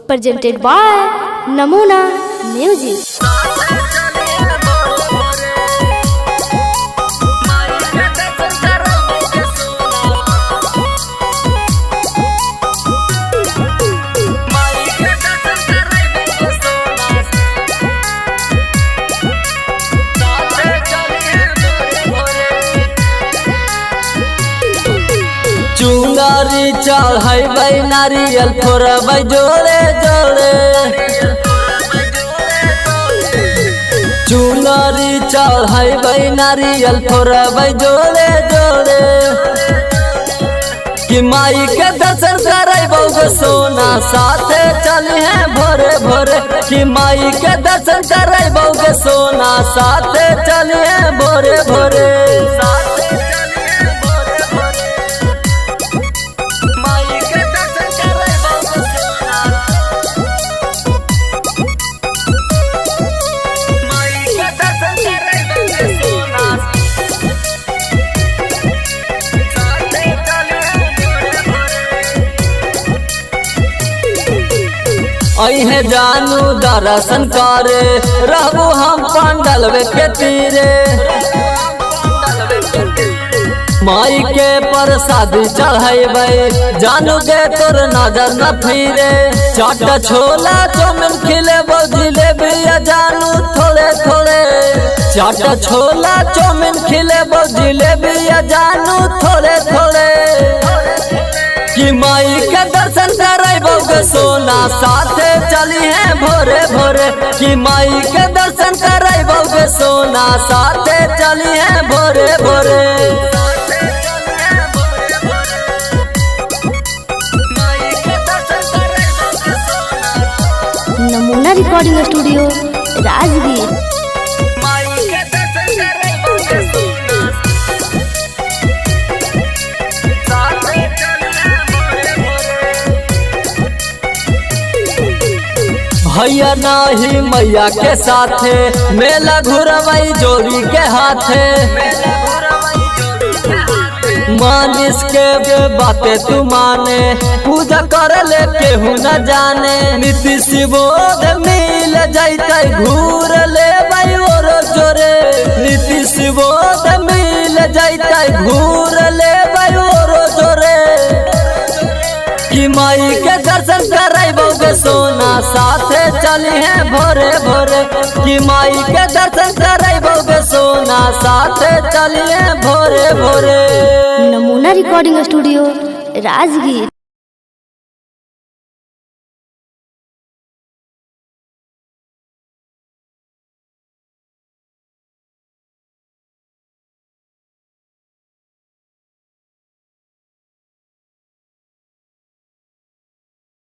presented by Namuna Music. चुंगारी चढ़ाई नारियल फोड़बै जोड़े जोड़े, चुंगारी चढ़ाई नारियल फोड़बै जोड़े जोड़े, कि माई के दर्शन करबौ गे सोना साथे चली है भोरे भोरे, कि माई के दर्शन करबौ गे सोना साथे चली है भोरे भोरे। अहे जानू दर्शन करे रहबू हम पंडल के तीरे, माई के प्रसाद चढ़ेबै जानू गे तोर नजर न फिरे, चाट छोला चौमिन खिलेबो जिलेबी जानू थोड़े थोड़े, चाट छोला चौमिन खिलेबो जिलेबी जानू थोड़े थोड़े, कि माई के दर्शन करबौ गे सोना साथे चली है भोरे भोरे, कि माई के दर्शन करबौ गे सोना साथे चली है भोरे भोरे। नमूना रिकॉर्डिंग स्टूडियो राजगीर। भैया नाही मैया के साथे मेला घुरवई जोड़ी के हाथे, मानिस के बातें तू माने पूजा कर ले केहू न जाने, नीतीश बोध मिल जैते घूर ले और जोरे, नीतीश बोध मिल जैते घूर ले और जोरे, कि माई के दर्शन करबौ गे सोना साथे चली है भोरे भोरे, कि माई के दर्शन करबौ गे सोना साथे चली है भोरे भोरे। नमूना रिकॉर्डिंग स्टूडियो राजगीर।